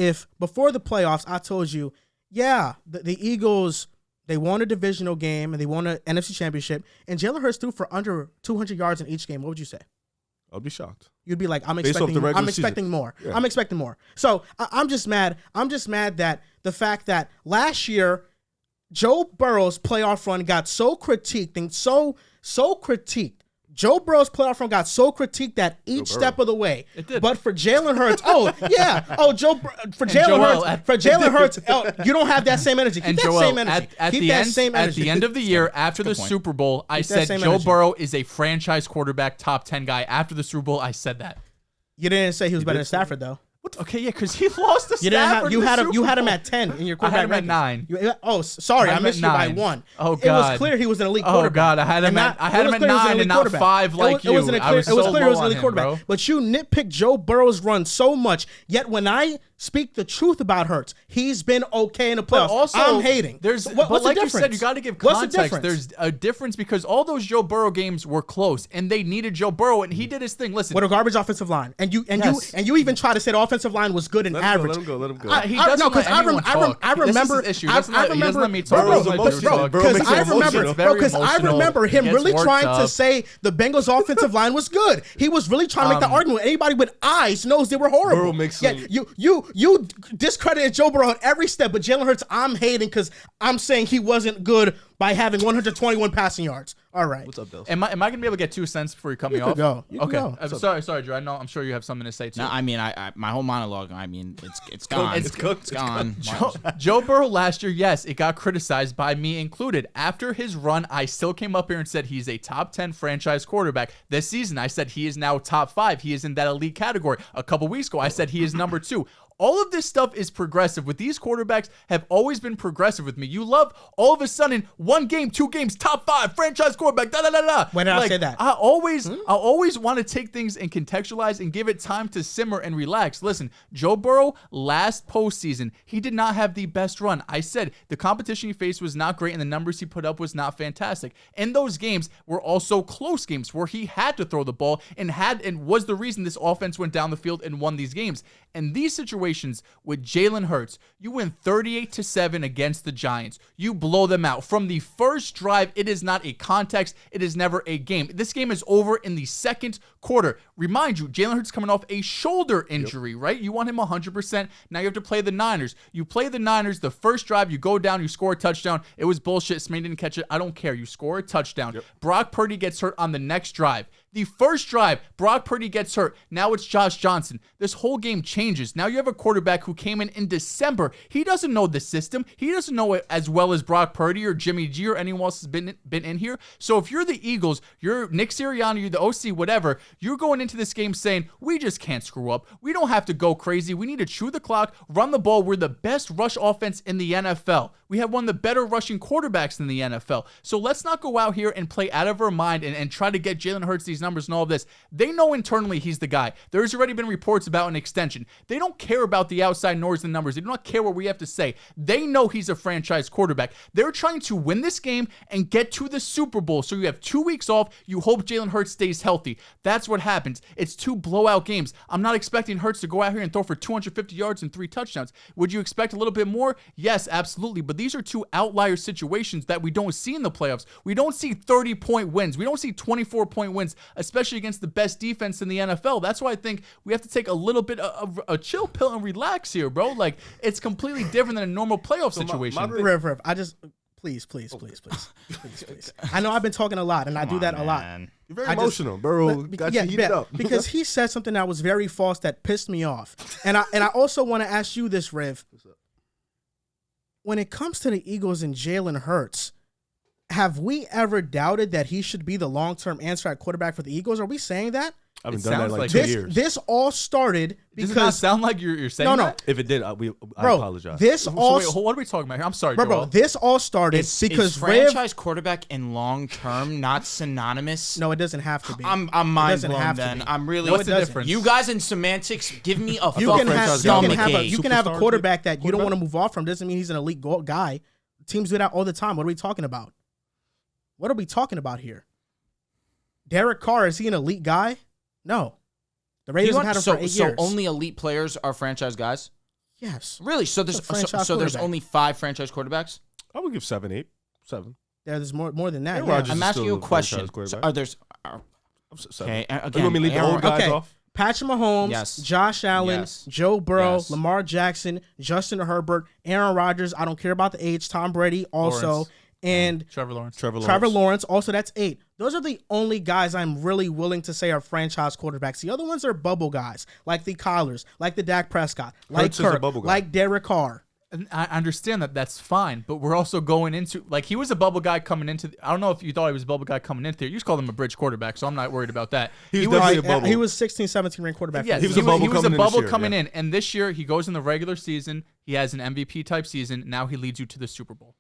if before the playoffs I told you, yeah, the Eagles, they won a divisional game and they won an NFC championship, and Jalen Hurts threw for under 200 yards in each game, what would you say? I'd be shocked. You'd be like, I'm expecting more. Yeah. I'm expecting more. So I'm just mad. I'm just mad that the fact that last year Joe Burrow's playoff run got so critiqued and so critiqued. Joe Burrow's playoff run got so critiqued that each step of the way. It did. But for Jalen Hurts, for Jalen Hurts, you don't have that same energy. Keep that same energy. At the end of the year, after the Super Bowl, I said Joe Burrow is a franchise quarterback, top 10 guy. After the Super Bowl, I said that. You didn't say he was better than Stafford, though. Okay, yeah, because he lost to Stafford. You had him at 10 in your quarterback. I had him at 9. Sorry, I missed you by 1. Oh God, it was clear he was an elite quarterback. Oh God, I had him at 9 and not 5 like you. It was clear he was an elite quarterback. But you nitpick Joe Burrow's run so much. Yet when I speak the truth about Hurts, he's been okay in the playoffs. But also, I'm hating. What's the difference? You said, you got to give context. There's a difference because all those Joe Burrow games were close, and they needed Joe Burrow, and he did his thing. Listen, with a garbage offensive line, and you even try to say the offensive line was good and average. Let him go. He doesn't because I remember. He doesn't let me talk. Because I remember him really trying to say the Bengals' offensive line was good. He was really trying to make that argument. Anybody with eyes knows they were horrible. Burrow makes you discredited Joe Burrow at every step, but Jalen Hurts, I'm hating because I'm saying he wasn't good by having 121 passing yards. All right. What's up, Dehls? Am I going to be able to get 2 cents before you cut me off? You can go. Sorry, Drew. I'm sure you have something to say too. No, I mean, my whole monologue. I mean, it's gone. It's cooked. It's gone. Joe Burrow last year, yes, it got criticized by me included. After his run, I still came up here and said he's a top 10 franchise quarterback. This season, I said he is now top 5. He is in that elite category. A couple weeks ago, I said he is number 2. All of this stuff is progressive. With these quarterbacks have always been progressive with me. You love all of a sudden 1 game, 2 games, top 5 franchise quarterback. Da da da da. When did I say that? I always want to take things and contextualize and give it time to simmer and relax. Listen, Joe Burrow last postseason, he did not have the best run. I said the competition he faced was not great and the numbers he put up was not fantastic. And those games were also close games where he had to throw the ball and was the reason this offense went down the field and won these games. And these situations with Jalen Hurts, you win 38-7 against the Giants. You blow them out. From the first drive, it is not a context. It is never a game. This game is over in the second quarter. Remind you, Jalen Hurts coming off a shoulder injury, right? You want him 100%. Now you have to play the Niners. You play the Niners, the first drive, you go down, you score a touchdown. It was bullshit. Smain didn't catch it. I don't care. You score a touchdown. Brock Purdy gets hurt on the next drive. The first drive, Brock Purdy gets hurt. Now it's Josh Johnson. This whole game changes. Now you have a quarterback who came in December. He doesn't know the system. He doesn't know it as well as Brock Purdy or Jimmy G or anyone else has been in here. So if you're the Eagles, you're Nick Sirianni, you're the OC, whatever, you're going into this game saying, we just can't screw up. We don't have to go crazy. We need to chew the clock, run the ball. We're the best rush offense in the NFL. We have one of the better rushing quarterbacks in the NFL. So let's not go out here and play out of our mind and try to get Jalen Hurts these numbers and all of this. They know internally he's the guy. There's already been reports about an extension. They don't care about the outside noise and numbers. They do not care what we have to say. They know he's a franchise quarterback. They're trying to win this game and get to the Super Bowl. So you have 2 weeks off. You hope Jalen Hurts stays healthy. That's what happens. It's 2 blowout games. I'm not expecting Hurts to go out here and throw for 250 yards and 3 touchdowns. Would you expect a little bit more? Yes, absolutely. But these are 2 outlier situations that we don't see in the playoffs. We don't see 30-point wins. We don't see 24-point wins, especially against the best defense in the NFL. That's why I think we have to take a little bit of a chill pill and relax here, bro. Like, it's completely different than a normal playoff situation. Rev, I just... Please. I know I've been talking a lot, and I do that a lot. You're very emotional, bro. Got you heated up. Because he said something that was very false that pissed me off. And I also want to ask you this, Rev. When it comes to the Eagles and Jalen Hurts, have we ever doubted that he should be the long-term answer at quarterback for the Eagles? Are we saying that? I haven't done that in like 2 years. This all started because... Does it not sound like you're saying that? If it did, I apologize. What are we talking about here? I'm sorry, bro. This all started because franchise quarterback and long-term not synonymous? No, it doesn't have to be. I'm mind blown then. I'm really... What's the difference? You guys in semantics, give me a you fucking stomach ache. You can have a quarterback that you don't want to move off from. Doesn't mean he's an elite guy. Teams do that all the time. What are we talking about? What are we talking about here? Derek Carr, is he an elite guy? No. The Raiders have had him for 8 years. So only elite players are franchise guys? Yes. Really? So there's only 5 franchise quarterbacks? I would give 7, 8, 7. There's more than that. Yeah. I'm asking you a question. So are there's... Okay, again, you want me to leave the old guys off? Patrick Mahomes, Josh Allen, Joe Burrow, Lamar Jackson, Justin Herbert, Aaron Rodgers. I don't care about the age. Tom Brady also. Lawrence. And Trevor Lawrence. Trevor Lawrence. Also, that's 8. Those are the only guys I'm really willing to say are franchise quarterbacks. The other ones are bubble guys, like the Kyler's, like the Dak Prescott, like Kirk, like Derek Carr. And I understand that that's fine, but we're also going into, like, he was a bubble guy coming into, I don't know if you thought he was a bubble guy coming into there. You just called him a bridge quarterback, so I'm not worried about that. He was definitely a bubble. He was 16, 17 ranked quarterback. Yes, he was a bubble coming in. And this year, he goes in the regular season. He has an MVP type season. Now he leads you to the Super Bowl.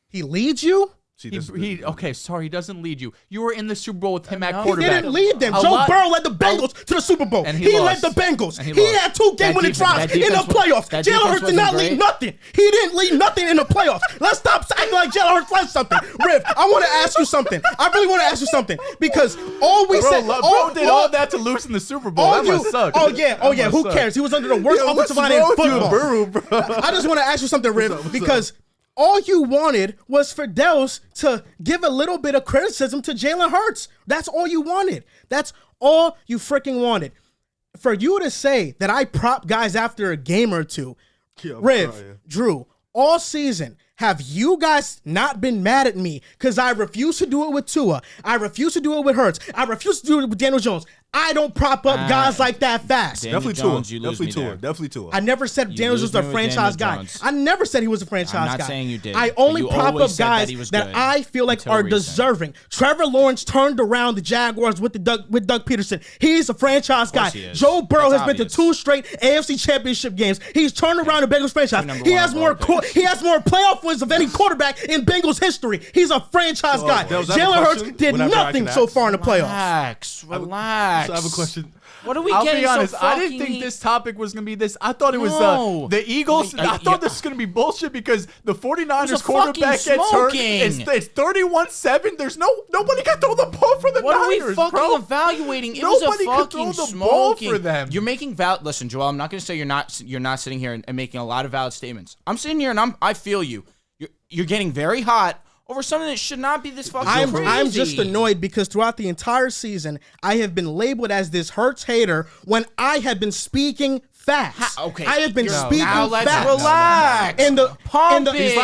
He leads you? He doesn't lead you. You were in the Super Bowl with him at quarterback. He didn't lead them. Joe Burrow led the Bengals to the Super Bowl. And he led the Bengals. He had 2 game-winning drives in the playoffs. Jalen Hurts did not lead nothing. He didn't lead nothing in the playoffs. Let's stop acting like Jalen Hurts led something. Riv, I want to ask you something. I really want to ask you something because all we said, bro did all that to lose in the Super Bowl. That must suck. Oh yeah. Who cares? He was under the worst offensive line in football. Burrow, bro? I just want to ask you something, Riv, because all you wanted was for Dehls to give a little bit of criticism to Jalen Hurts. That's all you wanted. That's all you freaking wanted. For you to say that I prop guys after a game or two, Riv, Drew, all season, have you guys not been mad at me because I refuse to do it with Tua? I refuse to do it with Hurts. I refuse to do it with Daniel Jones. I don't prop up guys like that fast. Definitely Tua. I never said Daniel Jones was a franchise guy. I never said he was a franchise guy. I'm not saying you did. I only prop up guys that I feel like are deserving. Trevor Lawrence turned around the Jaguars with Doug Peterson. He's a franchise guy. Joe Burrow has been to 2 straight AFC Championship games. He's turned around the Bengals franchise. He has more playoff wins of any quarterback in Bengals history. He's a franchise guy. Jalen Hurts did nothing so far in the playoffs. Relax. So I have a question. What are we I'll getting be honest. so I didn't think this topic was going to be this. I thought it was the Eagles. I thought this was going to be bullshit because the 49ers quarterback gets hurt. It's 31-7. There's nobody can throw the ball for the Niners, What are we fucking evaluating? It Nobody was a fucking can throw the smoking. ball for them. You're making Listen, Joel, I'm not going to say you're not sitting here and making a lot of valid statements. I'm sitting here and I feel you. You're getting very hot over something that should not be this fucking crazy. I'm just annoyed because throughout the entire season, I have been labeled as this Hurts hater when I have been speaking facts. Okay. I have been speaking now let's facts. Relax. These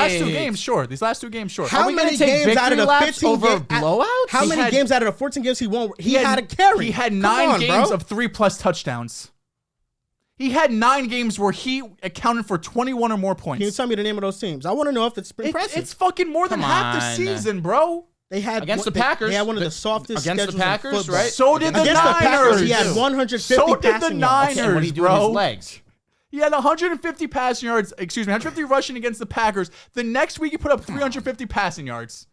last two games, sure. How many games out of the 15 over blowouts? How many games out of the 14 games he won? He had a carry. He had 9 games of 3+ touchdowns. He had 9 games where he accounted for 21 or more points. Can you tell me the name of those teams? I want to know if it's impressive. It's fucking more than half the season, bro. They had against the Packers. They had one of the softest against schedules the Packers, in football. right? So did the against Niners. The Packers, he had 150 so did passing the Niners, yards. Okay, what did he do with his legs? He had 150 passing yards. 150 rushing against the Packers. The next week, he put up 350 passing yards.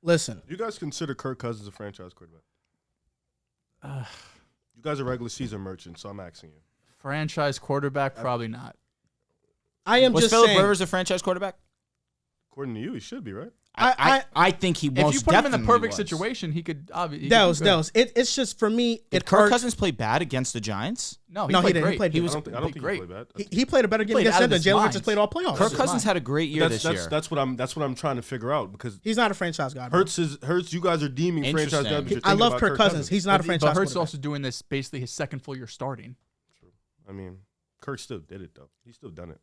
Listen, you guys consider Kirk Cousins a franchise quarterback? You guys are regular season merchants, so I'm asking you. Franchise quarterback, probably not. Was Philip Rivers a franchise quarterback? According to you, he should be, right? I think he most If you put him in the perfect was. situation, he could obviously. Dehls. It's just for me. Did Kirk Cousins play bad against the Giants? No, he didn't. He played I don't think he played bad. He played a better game against them than Jalen Hurts played all playoffs. Kirk Cousins had a great year this year. That's what I'm trying to figure out because he's not a franchise guy. Hurts. You guys are deeming franchise guys. I love Kirk Cousins. He's not a franchise. But Hurts is also doing this basically his second full year starting. True. I mean, Kirk still did it though. He's still done it.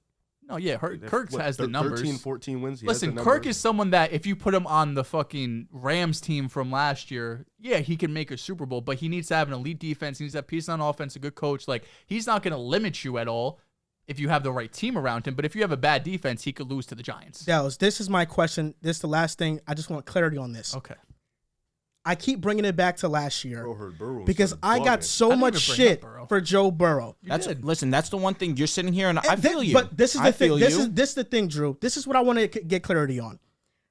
No, yeah, Kirk has the numbers. 13, 14 wins. Listen, Kirk is someone that if you put him on the fucking Rams team from last year, yeah, he can make a Super Bowl, but he needs to have an elite defense. He needs to have pieces on offense, a good coach. Like, he's not going to limit you at all if you have the right team around him, but if you have a bad defense, he could lose to the Giants. Dehls, this is my question. This is the last thing. I just want clarity on this. Okay. I keep bringing it back to last year because I got so much shit for Joe Burrow. Listen, that's the one thing you're sitting here and I feel you. But this is the thing. This is the thing, Drew. This is what I want to get clarity on.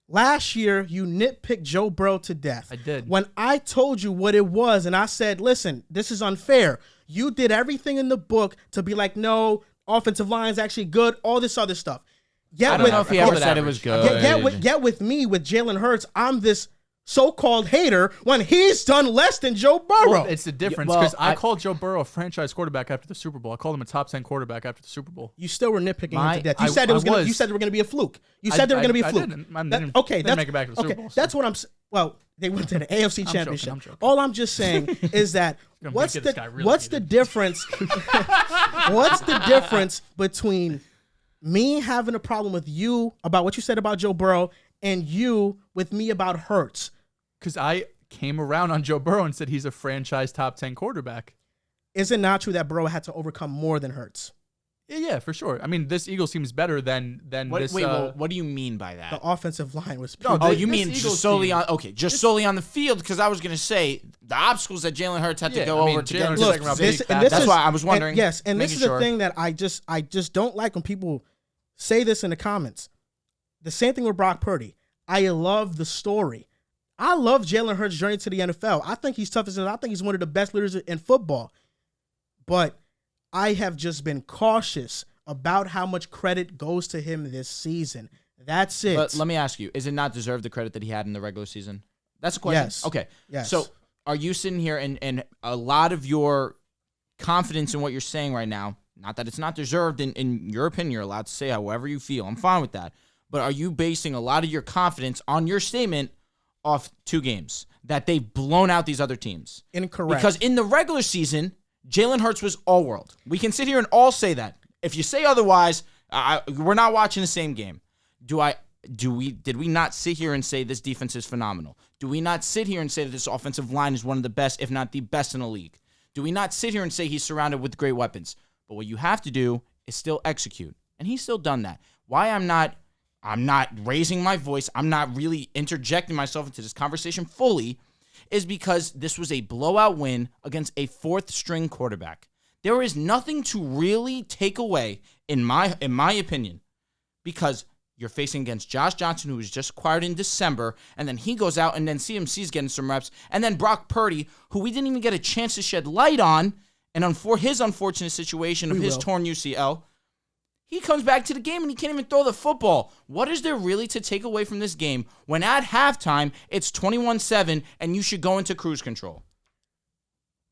Last year, you nitpicked Joe Burrow to death. I did. When I told you what it was and I said, listen, this is unfair. You did everything in the book to be like, no, offensive line's actually good, all this other stuff. I don't know if he ever said it was good. Yet with me, with Jalen Hurts, I'm this so-called hater when he's done less than Joe Burrow. Well, it's the difference because I called Joe Burrow a franchise quarterback after the Super Bowl. I called him a top 10 quarterback after the Super Bowl. You still were nitpicking him to death. You said you said they were going to be a fluke. You said they were going to be a fluke. I didn't make it back to the Super Bowl. That's what I'm saying. Well, they went to the AFC Championship. All I'm just saying is that what's the difference? What's the difference between me having a problem with you about what you said about Joe Burrow and you with me about Hurts? Because I came around on Joe Burrow and said he's a franchise top 10 quarterback. Is it not true that Burrow had to overcome more than Hurts? Yeah, for sure. I mean, this Eagles team is better than this. Wait, what do you mean by that? The offensive line was. You mean just solely on the field? Because I was going to say the obstacles that Jalen Hurts had to go over to get. Look, that's why I was wondering. And this is the thing that I just don't like when people say this in the comments. The same thing with Brock Purdy. I love the story. I love Jalen Hurts' journey to the NFL. I think he's tough as I think he's one of the best leaders in football. But I have just been cautious about how much credit goes to him this season. That's it. But let me ask you, is it not deserved the credit that he had in the regular season? That's a question. Yes. Okay. Yes. So are you sitting here and a lot of your confidence in what you're saying right now, not that it's not deserved in your opinion, you're allowed to say however you feel. I'm fine with that. But are you basing a lot of your confidence on your statement off 2 games that they've blown out these other teams? Incorrect. Because in the regular season, Jalen Hurts was all world. We can sit here and all say that. If you say otherwise, we're not watching the same game. Did we not sit here and say this defense is phenomenal? Do we not sit here and say that this offensive line is one of the best, if not the best in the league? Do we not sit here and say he's surrounded with great weapons? But what you have to do is still execute. And he's still done that. Why I'm not raising my voice, I'm not really interjecting myself into this conversation fully, is because this was a blowout win against a 4th-string quarterback. There is nothing to really take away, in my opinion, because you're facing against Josh Johnson, who was just acquired in December, and then he goes out, and then CMC's getting some reps, and then Brock Purdy, who we didn't even get a chance to shed light on, and for his unfortunate situation of his torn UCL, he comes back to the game and he can't even throw the football. What is there really to take away from this game when at halftime it's 21-7 and you should go into cruise control?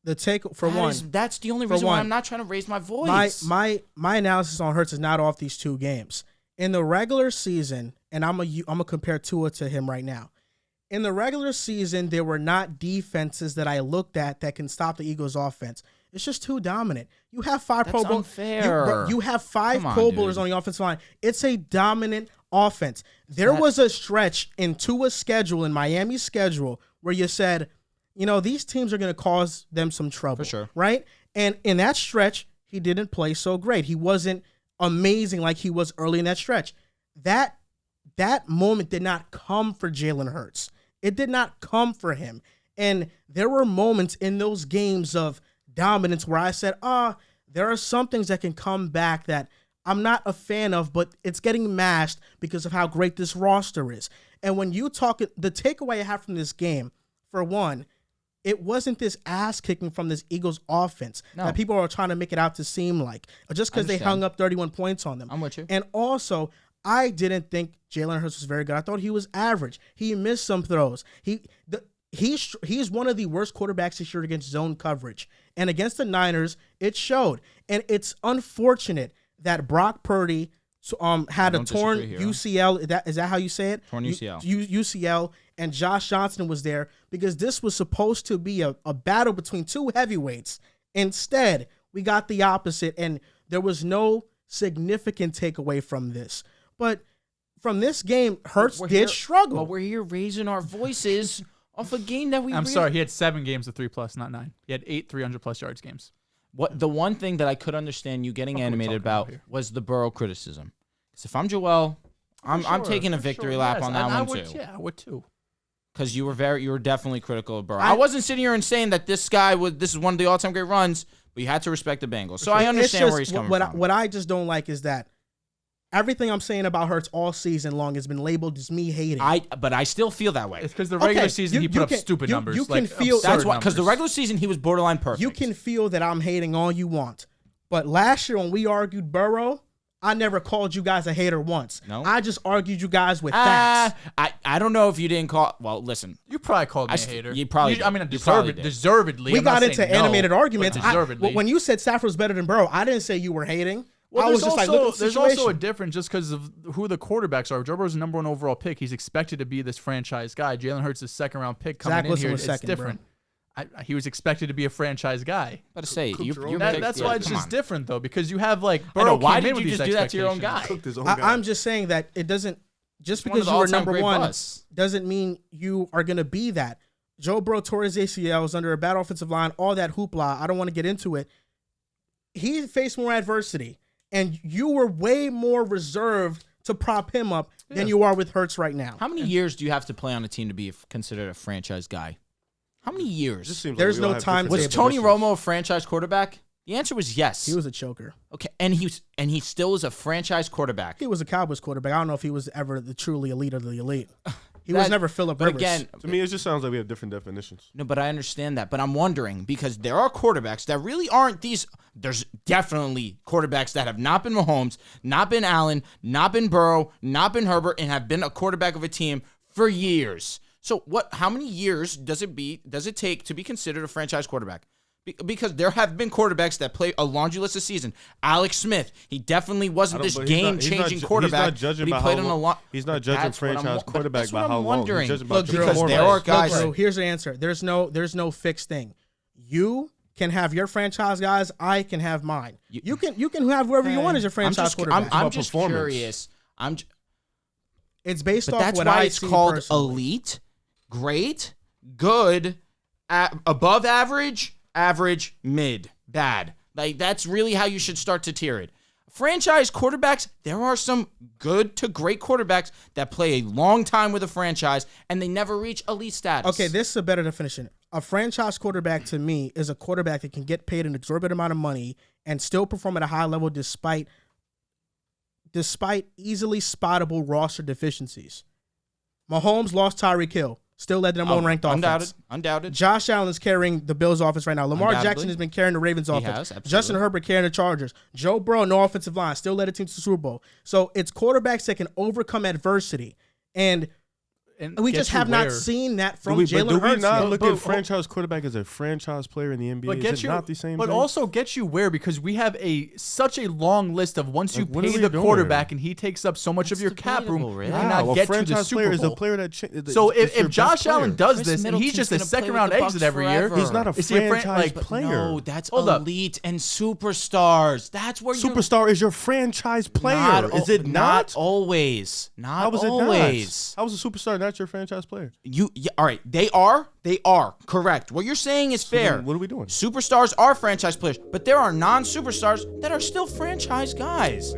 That's the only reason why I'm not trying to raise my voice. My analysis on Hurts is not off these 2 games. In the regular season, and I'm gonna compare Tua to him right now. In the regular season, there were not defenses that I looked at that can stop the Eagles' offense. It's just too dominant. You have 5 Pro Bowlers. You have 5 Pro Bowlers on the offensive line. It's a dominant offense. There was a stretch in Tua's schedule, in Miami's schedule, where you said, these teams are going to cause them some trouble. For sure. Right? And in that stretch, he didn't play so great. He wasn't amazing like he was early in that stretch. That moment did not come for Jalen Hurts. It did not come for him. And there were moments in those games of dominance where I said, there are some things that can come back that I'm not a fan of, but it's getting masked because of how great this roster is. And when you talk, the takeaway I have from this game, for one, it wasn't this ass kicking from this Eagles offense that people are trying to make it out to seem like, just because they hung up 31 points on them. I'm with you. And also, I didn't think Jalen Hurts was very good. I thought he was average. He missed some throws. He's one of the worst quarterbacks this year against zone coverage. And against the Niners, it showed. And it's unfortunate that Brock Purdy had a torn UCL. Is that how you say it? Torn UCL. UCL. And Josh Johnson was there because this was supposed to be a battle between 2 heavyweights. Instead, we got the opposite, and there was no significant takeaway from this. But from this game, Hurts did struggle. But we're here raising our voices off a game that I'm sorry, he had 7 games of 3+, not 9. He had 8 300+ yards games. The one thing that I could understand you getting animated about was the Burrow criticism. Because if I'm Joel, I'm taking a victory lap on that one too. Yeah, I would too. Because you were definitely critical of Burrow. I wasn't sitting here and saying that this is one of the all-time great runs, but you had to respect the Bengals. So I understand where he's coming from. What I just don't like is that everything I'm saying about Hurts all season long has been labeled as me hating. But I still feel that way. It's because the regular season he put up stupid numbers. You can feel that's why, because the regular season he was borderline perfect. You can feel that I'm hating all you want, but last year when we argued Burrow, I never called you guys a hater once. No. I just argued you guys with facts. I don't know if you didn't call. Well, listen. You probably called me a hater. You probably did. I mean, You probably did. deservedly. We I'm not got into saying no, animated but arguments. Deservedly. When you said Stafford was better than Burrow, I didn't say you were hating. Well, I was just like, look at the there's situation. also a difference just because of who the quarterbacks are. Joe Burrow's the number 1 overall pick. He's expected to be this franchise guy. Jalen Hurts is 2nd round pick coming Zach in Wilson here. was It's second, different. He was expected to be a franchise guy. But to say That's why it's just different though, because you have like I know, Burrow. why came did in with you these just do that to your own guy? Cooked his own guy. I'm just saying that it doesn't just One of because the you were all-time number great 1 busts. doesn't mean you are going to be that. Joe Burrow tore his ACL, was under a bad offensive line, all that hoopla. I don't want to get into it. He faced more adversity, and you were way more reserved to prop him up than you are with Hurts right now. How many years do you have to play on a team to be considered a franchise guy? How many years? There's no time. Was Tony Romo a franchise quarterback? The answer was yes. He was a choker. Okay, and he still is a franchise quarterback. He was a Cowboys quarterback. I don't know if he was ever the truly elite of the elite. He was never Phillip But Rivers. again, To me, it just sounds like we have different definitions. no, but I understand that. But I'm wondering because there are quarterbacks that really aren't these. There's definitely quarterbacks that have not been Mahomes, not been Allen, not been Burrow, not been Herbert, and have been a quarterback of a team for years. So how many years does it take to be considered a franchise quarterback? Because there have been quarterbacks that play a laundry list of season. Alex Smith, he definitely wasn't this game-changing quarterback. He's not judging but he by played how on a long. lot. He's not judging franchise quarterback by how long. Wondering. He's judging by Look, because Drew, there are guys. Look, Drew, here's the answer. There's no fixed thing. You can have your franchise guys. I can have mine. You can have whoever you want as your franchise quarterback. I'm just curious. It's based But off that's what why I it's see called personally. elite, great, good, above average, average, mid, bad. Like that's really how you should start to tier it. Franchise quarterbacks, there are some good to great quarterbacks that play a long time with a franchise and they never reach elite status. Okay, this is a better definition. A franchise quarterback to me is a quarterback that can get paid an exorbitant amount of money and still perform at a high level despite easily spottable roster deficiencies. Mahomes lost Tyreek Hill, still led the number 1 ranked offense. Undoubted. Josh Allen's carrying the Bills' offense right now. Lamar Jackson has been carrying the Ravens' offense. Justin Herbert carrying the Chargers. Joe Burrow, no offensive line, still led a team to the Super Bowl. So it's quarterbacks that can overcome adversity. And we just have not seen that from Jalen Hurts. Do we not look at franchise quarterback as a franchise player in the NBA? Is it not the same thing? But also get you where, because we have such a long list of once you what pay are we the doing? quarterback and he takes up so much of your cap room, debatable, really. you cannot get to the Super player is a Bowl. player that So is your if Josh best player. Allen does Chris this and he's Middleton's just a gonna play 2nd round with the exit Bucs every year, forever. He's not a is he a franchise like, player. No, that's Hold up. elite and superstars. That's where Superstar is your franchise player. Is it not? Not always. Not How is always. it not? How is a superstar not your franchise player? All right, they are correct. What you're saying is fair. then what are we doing? Superstars are franchise players, but there are non-superstars that are still franchise guys.